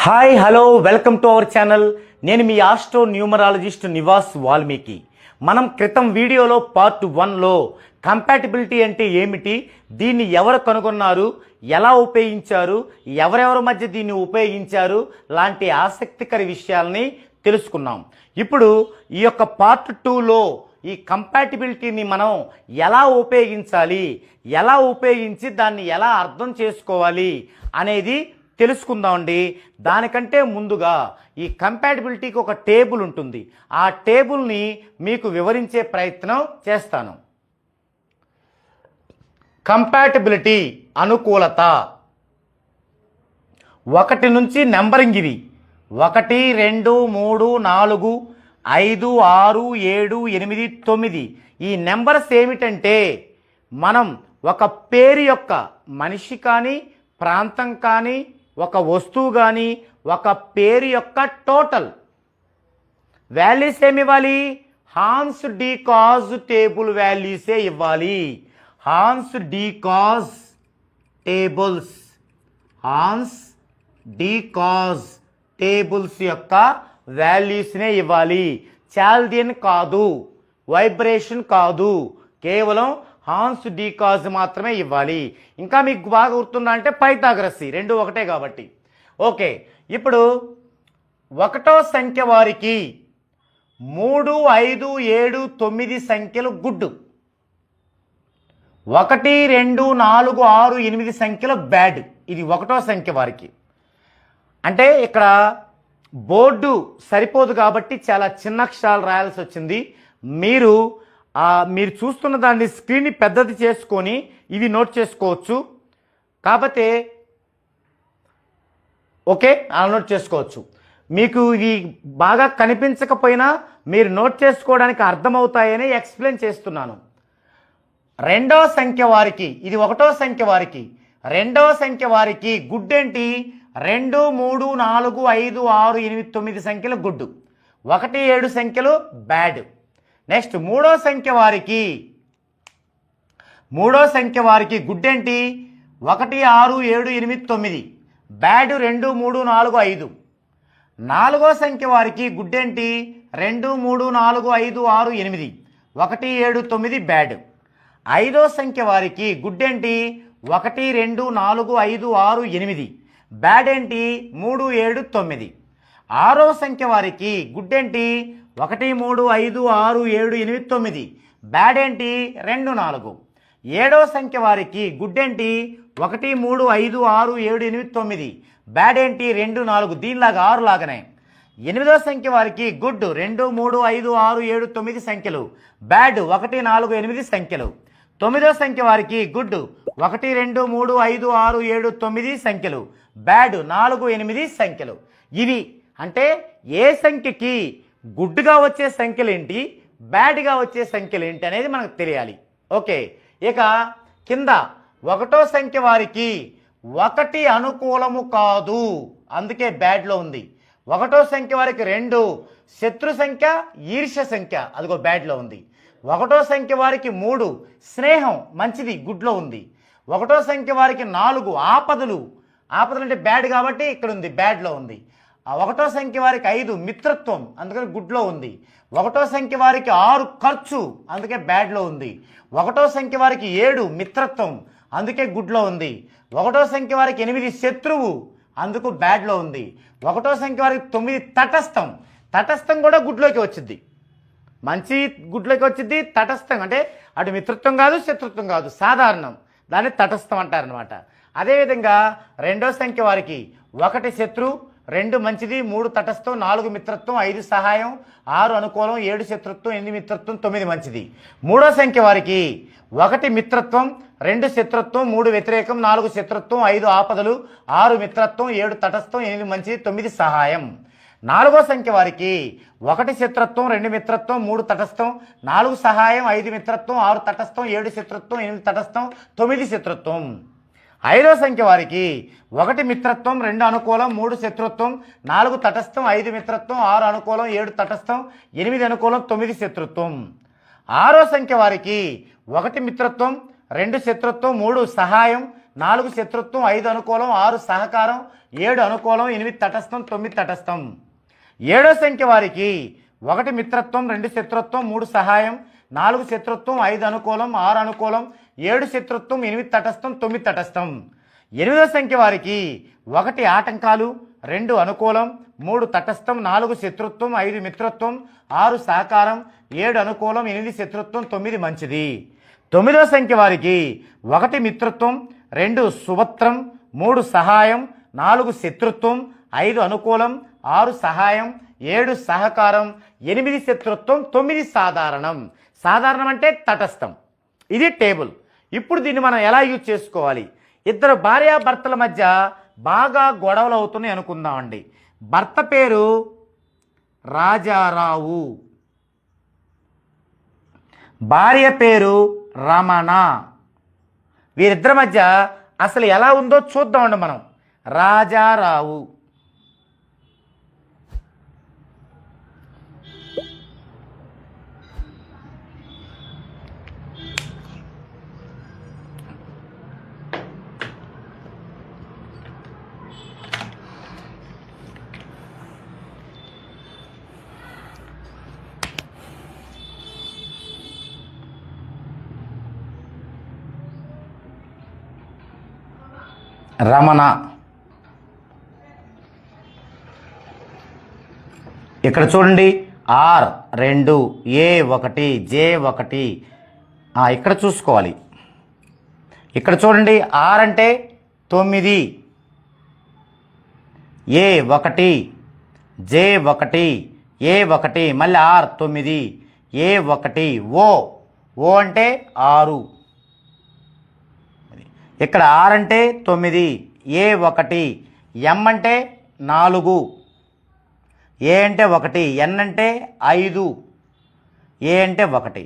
Hi hello welcome to our channel. నేను మీ astro numerologist Nivas Valmiki. మనం క్రితం వీడియోలో పార్ట్ 1లో కంపాటిబిలిటీ అంటే ఏమిటి, దీన్ని ఎవరు కనుగొన్నారు, ఎలా ఉపయోగించారు, ఎవరెవరి మధ్య దీన్ని ఉపయోగించారు లాంటి ఆసక్తికర విషయాల్ని తెలుసుకున్నాం. ఇప్పుడు ఈ యొక్క పార్ట్ 2లో ఈ కంపాటిబిలిటీని మనం ఎలా ఉపయోగించాలి, ఎలా ఉపయోగించి దాన్ని ఎలా అర్థం చేసుకోవాలి అనేది తెలుసుకుందామండి. దానికంటే ముందుగా ఈ కంపాటిబిలిటీకి ఒక టేబుల్ ఉంటుంది. ఆ టేబుల్ని మీకు వివరించే ప్రయత్నం చేస్తాను. కంపాటిబిలిటీ అనుకూలత 1 నుంచి నెంబరింగ్ ఇవి 1 2 3 4 5 6 7 8 9. ఈ నెంబర్స్ ఏమిటంటే మనం ఒక పేరు యొక్క మనిషి కానీ ప్రాంతం కానీ ఒక వస్తువు కానీ ఒక పేరు యొక్క టోటల్ వాల్యూస్ ఏమి ఇవ్వాలి, హాన్స్ డీకాజ్ టేబుల్ వాల్యూసే ఇవ్వాలి. హాన్స్ డీకాజ్ టేబుల్స్, హాన్స్ డీకాజ్ టేబుల్స్ యొక్క వాల్యూస్నే ఇవ్వాలి. చాల్దియన్ కాదు, వైబ్రేషన్ కాదు, కేవలం హాన్స్ డీకాజ్ మాత్రమే ఇవ్వాలి. ఇంకా మీకు బాగా గుర్తుందా అంటే పైథాగరస్, రెండు ఒకటే కాబట్టి. ఓకే, ఇప్పుడు 1వ సంఖ్య వారికి 3 5 7 9 సంఖ్యలు గుడ్, 1 2 4 6 8 సంఖ్యలు బ్యాడ్. ఇది 1వ సంఖ్య వారికి. అంటే ఇక్కడ బోర్డు సరిపోదు కాబట్టి చాలా చిన్న అక్షరాలు రాయాల్సి వచ్చింది. మీరు చూస్తున్న దాన్ని స్క్రీన్ని పెద్దది చేసుకొని ఇవి నోట్ చేసుకోవచ్చు. కాకపోతే ఓకే, అలా నోట్ చేసుకోవచ్చు. మీకు ఇవి బాగా కనిపించకపోయినా మీరు నోట్ చేసుకోవడానికి అర్థమవుతాయని ఎక్స్ప్లెయిన్ చేస్తున్నాను. 2వ సంఖ్య వారికి, ఇది 1వ సంఖ్య వారికి, 2వ సంఖ్య వారికి గుడ్ ఏంటి, 2 3 4 5 6 8 9 సంఖ్యలు గుడ్, 1 7 సంఖ్యలు బ్యాడ్. నెక్స్ట్ 3వ సంఖ్య వారికి, 3వ సంఖ్య వారికి గుడ్ ఏంటి, 1 6 7 8 9, బ్యాడ్ 2 3 4 5. 4వ సంఖ్య వారికి గుడ్ ఏంటి, 2 3 4 5 6 8, 1 7 9 బ్యాడ్. 5వ సంఖ్య వారికి గుడ్ ఏంటి, 1 2 4 5 6 8, బ్యాడ్ ఏంటి 3 7 9. 6వ సంఖ్య వారికి గుడ్ ఏంటి, 1 3 5 6 7 8 9, బ్యాడ్ ఏంటి 2 4. 7వ సంఖ్య వారికి గుడ్ ఏంటి, 1 3 5 6 7 8 9, బ్యాడ్ ఏంటి 2 4, దీనిలాగా 6 లాగానే. 8వ సంఖ్య వారికి గుడ్ 2 3 5 6 7 9 సంఖ్యలు, బ్యాడ్ 1 4 8 సంఖ్యలు. 9వ సంఖ్య వారికి గుడ్ 1 2 3 5 6 7 9 సంఖ్యలు, బ్యాడ్ 4 8 సంఖ్యలు. ఇవి అంటే ఏ సంఖ్యకి గుడ్గా వచ్చే సంఖ్యలు ఏంటి, బ్యాడ్గా వచ్చే సంఖ్యలు ఏంటి అనేది మనకు తెలియాలి. ఓకే, ఇక కింద 1వ సంఖ్య వారికి 1 అనుకూలము కాదు, అందుకే బ్యాడ్లో ఉంది. 1వ సంఖ్య వారికి 2 శత్రు సంఖ్య, ఈర్ష్య సంఖ్య, అదిగో బ్యాడ్లో ఉంది. 1వ సంఖ్య వారికి 3 స్నేహం, మంచిది, గుడ్లో ఉంది. 1వ సంఖ్య వారికి 4 ఆపదలు, ఆపదలు అంటే బ్యాడ్ కాబట్టి ఇక్కడ ఉంది, బ్యాడ్లో ఉంది. 1వ సంఖ్య వారికి 5 మిత్రత్వం, అందుకని గుడ్లో ఉంది. 1వ సంఖ్య వారికి 6 ఖర్చు, అందుకే బ్యాడ్లో ఉంది. 1వ సంఖ్య వారికి 7 మిత్రత్వం, అందుకే గుడ్లో ఉంది. 1వ సంఖ్య వారికి 8 శత్రువు, అందుకు బ్యాడ్లో ఉంది. 1వ సంఖ్య వారికి 9 తటస్థం, తటస్థం కూడా గుడ్లోకి వచ్చింది, మంచి గుడ్లోకి వచ్చింది. తటస్థం అంటే అటు మిత్రత్వం కాదు శత్రుత్వం కాదు, సాధారణం, దాన్ని తటస్థం అంటారనమాట. అదేవిధంగా 2వ సంఖ్య వారికి 1 శత్రు, 2 మంచిది, 3 తటస్థం, 4 మిత్రత్వం, 5 సహాయం, 6 అనుకూలం, 7 శత్రుత్వం, 8 మిత్రత్వం, 9 మంచిది. 3వ సంఖ్య వారికి 1 మిత్రత్వం, 2 శత్రుత్వం, 3 వ్యతిరేకం, 4 శత్రుత్వం, 5 ఆపదలు, 6 మిత్రత్వం, 7 తటస్థం, 8 మంచిది, 9 సహాయం. 4వ సంఖ్య వారికి 1 శత్రుత్వం, 2 మిత్రత్వం, 3 తటస్థం, 4 సహాయం, 5 మిత్రత్వం, 6 తటస్థం, 7 శత్రుత్వం, 8 తటస్థం, 9 శత్రుత్వం. 5వ సంఖ్య వారికి 1 మిత్రత్వం, 2 అనుకూలం, 3 శత్రుత్వం, 4 తటస్థం, 5 మిత్రత్వం, 6 అనుకూలం, 7 తటస్థం, 8 అనుకూలం, 9 శత్రుత్వం. 6వ సంఖ్య వారికి 1 మిత్రత్వం, 2 శత్రుత్వం, 3 సహాయం, 4 శత్రుత్వం, 5 అనుకూలం, 6 సహకారం, 7 అనుకూలం, 8 తటస్థం, 9 తటస్థం. 7వ సంఖ్య వారికి 1 మిత్రత్వం, 2 శత్రుత్వం, 3 సహాయం, 4 శత్రుత్వం, 5 అనుకూలం, 6 అనుకూలం, 7 శత్రుత్వం, 8 తటస్థం, 9 తటస్థం. 8వ సంఖ్య వారికి 1 ఆటంకాలు, 2 అనుకూలం, 3 తటస్థం, 4 శత్రుత్వం, 5 మిత్రత్వం, 6 సహకారం, 7 అనుకూలం, 8 శత్రుత్వం, 9 మంచిది. 9వ సంఖ్య వారికి 1 మిత్రత్వం, 2 సుభత్రం, 3 సహాయం, 4 శత్రుత్వం, 5 అనుకూలం, 6 సహాయం, 7 సహకారం, 8 శత్రుత్వం, 9 సాధారణం. సాధారణం అంటే తటస్థం. ఇది టేబుల్. ఇప్పుడు దీన్ని మనం ఎలా యూజ్ చేసుకోవాలి? ఇద్దరు భార్యాభర్తల మధ్య బాగా గొడవలు అవుతున్నాయి అనుకుందామండి. భర్త పేరు రాజారావు, భార్య పేరు రమణ. వీరిద్దరి మధ్య అసలు ఎలా ఉందో చూద్దామండి మనం. రాజారావు, రమణ. ఇక్కడ చూడండి, R2, A1, J1. ఇక్కడ చూసుకోవాలి. ఇక్కడ చూడండి, R అంటే 9, A1, J1, A1, మళ్ళీ R9, A1, O అంటే 6. ఇక్కడ R అంటే 9, A1, M అంటే 4, A అంటే 1, N అంటే 5, A అంటే 1.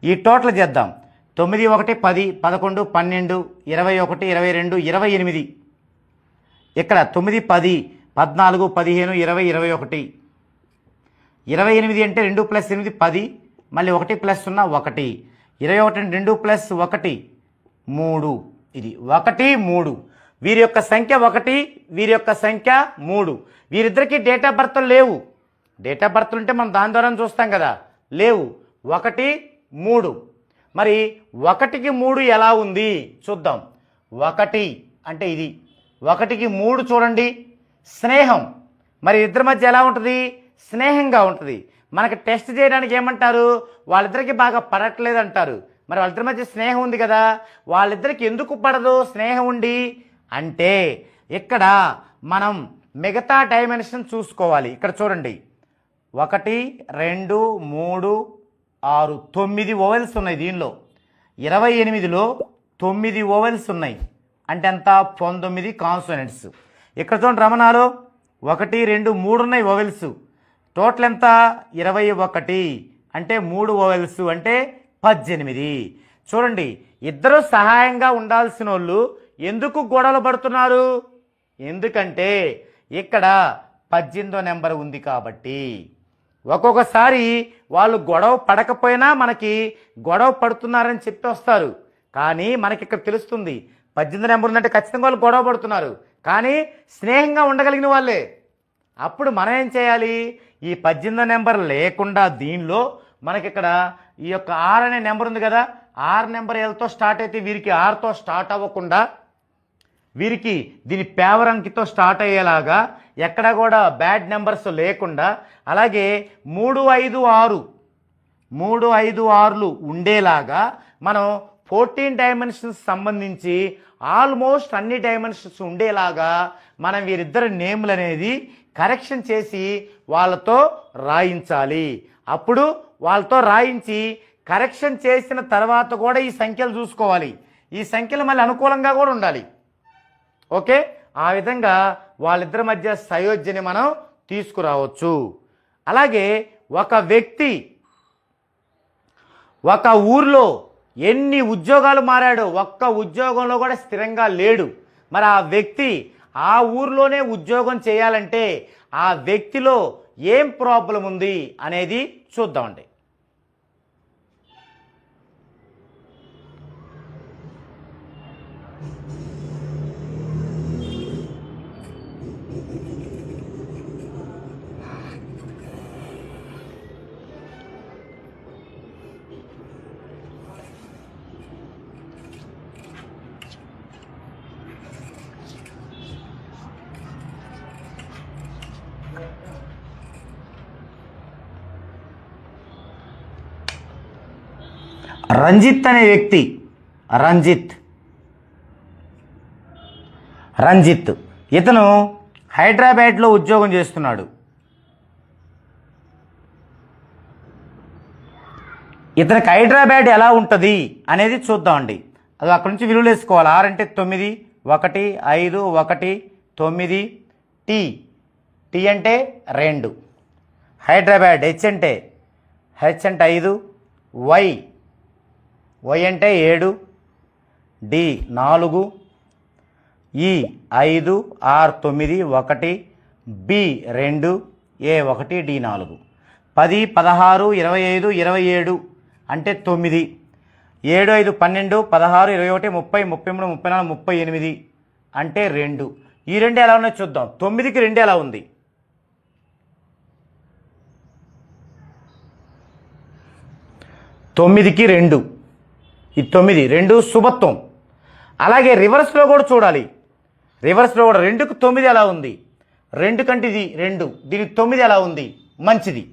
ఈ టోటల్ చేద్దాం. 9, 1, 10, 11, 12, 21, 22, 28. ఇక్కడ 9, 10, 14, 15, 20, 21. 28 అంటే 2 + 8 10, మళ్ళీ 1 + 0 1. 21 అంటే 2 + 1 3. ఇది 1, 3. వీరి యొక్క సంఖ్య 1, వీరి యొక్క సంఖ్య 3. వీరిద్దరికీ డేట్ ఆఫ్ బర్త్లు లేవు. డేట్ ఆఫ్ బర్త్లు ఉంటే మనం దాని ద్వారా చూస్తాం కదా, లేవు. 1, 3. మరి 1కి 3 ఎలా ఉంది చూద్దాం. 1 అంటే ఇది, 1కి 3 చూడండి, స్నేహం. మరి ఇద్దరి మధ్య ఎలా ఉంటుంది? స్నేహంగా ఉంటుంది. మనకి టెస్ట్ చేయడానికి ఏమంటారు? వాళ్ళిద్దరికి బాగా పడట్లేదు అంటారు. మరి వాళ్ళిద్దరి మధ్య స్నేహం ఉంది కదా, వాళ్ళిద్దరికి ఎందుకు పడదు స్నేహం ఉండి అంటే ఇక్కడ మనం మిగతా డైమెన్షన్ చూసుకోవాలి. ఇక్కడ చూడండి, 1, 2, 3, 6, 9 ఓవెల్స్ ఉన్నాయి. దీనిలో 28లో 9 ఓవెల్స్ ఉన్నాయి. అంటే ఎంత? 19 కాన్సోనెంట్స్. ఇక్కడ చూడండి, రమణాలో 1, 2, 3 ఉన్నాయి ఓవెల్స్. టోటల్ ఎంత? 21. అంటే 3 ఓవెల్స్ అంటే 18. చూడండి, ఇద్దరు సహాయంగా ఉండాల్సిన వాళ్ళు ఎందుకు గొడవలు పడుతున్నారు? ఎందుకంటే ఇక్కడ 18వ నెంబర్ ఉంది కాబట్టి. ఒక్కొక్కసారి వాళ్ళు గొడవ పడకపోయినా మనకి గొడవ పడుతున్నారని చెప్పి వస్తారు. కానీ మనకి ఇక్కడ తెలుస్తుంది 18 నెంబర్ ఉందంటే ఖచ్చితంగా వాళ్ళు గొడవ పడుతున్నారు, కానీ స్నేహంగా ఉండగలిగిన వాళ్ళే. అప్పుడు మనం ఏం చేయాలి? ఈ 18 నెంబర్ లేకుండా దీనిలో మనకి ఇక్కడ ఈ యొక్క R అనే నెంబర్ ఉంది కదా, R నెంబర్ Lతో స్టార్ట్ అయితే వీరికి Rతో స్టార్ట్ అవ్వకుండా, వీరికి దీని పేవర్ అంకితో స్టార్ట్ అయ్యేలాగా, ఎక్కడ కూడా బ్యాడ్ నెంబర్స్ లేకుండా, అలాగే 3, 5, 6 3, 5, 6లు ఉండేలాగా మనం 14 డైమెన్షన్స్ సంబంధించి ఆల్మోస్ట్ అన్ని డైమెన్షన్స్ ఉండేలాగా మనం వీరిద్దరి నేమ్లు అనేది కరెక్షన్ చేసి వాళ్ళతో రాయించాలి. అప్పుడు వాళ్ళతో రాయించి కరెక్షన్ చేసిన తర్వాత కూడా ఈ సంఖ్యలు చూసుకోవాలి. ఈ సంఖ్యలు మళ్ళీ అనుకూలంగా కూడా ఉండాలి. ఓకే, ఆ విధంగా వాళ్ళిద్దరి మధ్య సయోధ్యని మనం తీసుకురావచ్చు. అలాగే ఒక వ్యక్తి ఒక ఊర్లో ఎన్ని ఉద్యోగాలు మారాడో ఒక్క ఉద్యోగంలో కూడా స్థిరంగా లేడు. మరి ఆ వ్యక్తి ఆ ఊర్లోనే ఉద్యోగం చేయాలంటే ఆ వ్యక్తిలో ఏం ప్రాబ్లం ఉంది అనేది చూద్దామండి. రంజిత్ అనే వ్యక్తి రంజిత్ ఇతను హైదరాబాద్లో ఉద్యోగం చేస్తున్నాడు. ఇతనికి హైదరాబాద్ ఎలా ఉంటుంది అనేది చూద్దామండి. అది అక్కడి నుంచి విలువలు వేసుకోవాలి. 6 అంటే 9, 1 5 1 9, టీ అంటే 2, హైదరాబాద్ హెచ్ అంటే 5, వై అంటే 7, డి 4, ఈ 5, ఆర్ 9, 1, బి 2, ఏ 1, డి 4, 10 16 25 27 అంటే 9, 7 5 12 16 21 30 33 34 38 అంటే 2. ఈ 2 ఎలా ఉన్నాయో చూద్దాం. 9కి 2 ఎలా ఉంది? 9కి 2, ఇది 9, 2 శుభత్వం. అలాగే రివర్స్లో కూడా చూడాలి. రివర్స్లో కూడా 2కి 9 ఎలా ఉంది? 2 కంటే ఇది 2, దీనికి 9 ఎలా ఉంది? మంచిది.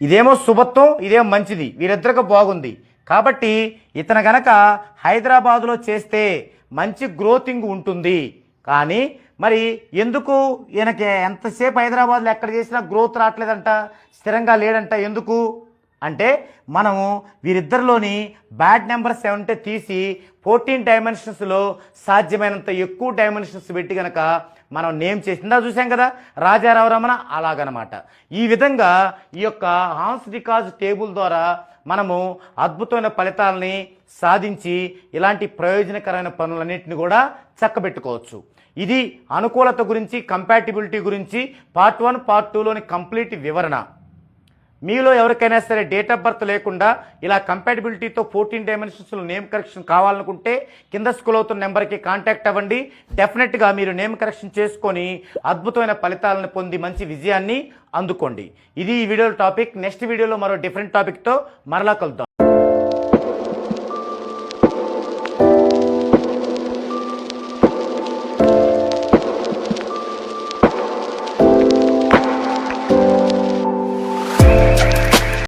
ఇదేమో శుభత్వం, ఇదేమో మంచిది, వీరిద్దరికి బాగుంది. కాబట్టి ఇతను గనక హైదరాబాదులో చేస్తే మంచి గ్రోతింగ్ ఉంటుంది. కానీ మరి ఎందుకు ఈయనకి ఎంతసేపు హైదరాబాద్లో ఎక్కడ చేసినా గ్రోత్ రావట్లేదంట, స్థిరంగా లేడంట? ఎందుకు అంటే మనము వీరిద్దరిలోని బ్యాడ్ నెంబర్స్ ఏమంటే తీసి 14 డైమెన్షన్స్లో సాధ్యమైనంత ఎక్కువ డైమెన్షన్స్ పెట్టి కనుక మనం నేమ్ చేసిందా చూసాం కదా, రాజారావు రమణ. అలాగనమాట. ఈ విధంగా ఈ యొక్క హాన్స్ డికాజ్ టేబుల్ ద్వారా మనము అద్భుతమైన ఫలితాలని సాధించి ఇలాంటి ప్రయోజనకరమైన పనులన్నింటినీ కూడా చక్కబెట్టుకోవచ్చు. ఇది అనుకూలత గురించి, కంపాటిబిలిటీ గురించి పార్ట్ 1 పార్ట్ 2లోని కంప్లీట్ వివరణ. మీలో ఎవరికైనా సరే డేట్ ఆఫ్ బర్త్ లేకుండా ఇలా కంపాటిబిలిటీతో 14 డైమెన్షన్స్లో నేమ్ కరెక్షన్ కావాలనుకుంటే కింద స్క్రోల్ అవుతున్న నెంబర్కి కాంటాక్ట్ అవ్వండి. డెఫినెట్గా మీరు నేమ్ కరెక్షన్ చేసుకొని అద్భుతమైన ఫలితాలను పొంది మంచి విజయాన్ని అందుకోండి. ఇది ఈ వీడియో టాపిక్. నెక్స్ట్ వీడియోలో మరో డిఫరెంట్ టాపిక్తో మరలా కలుద్దాం.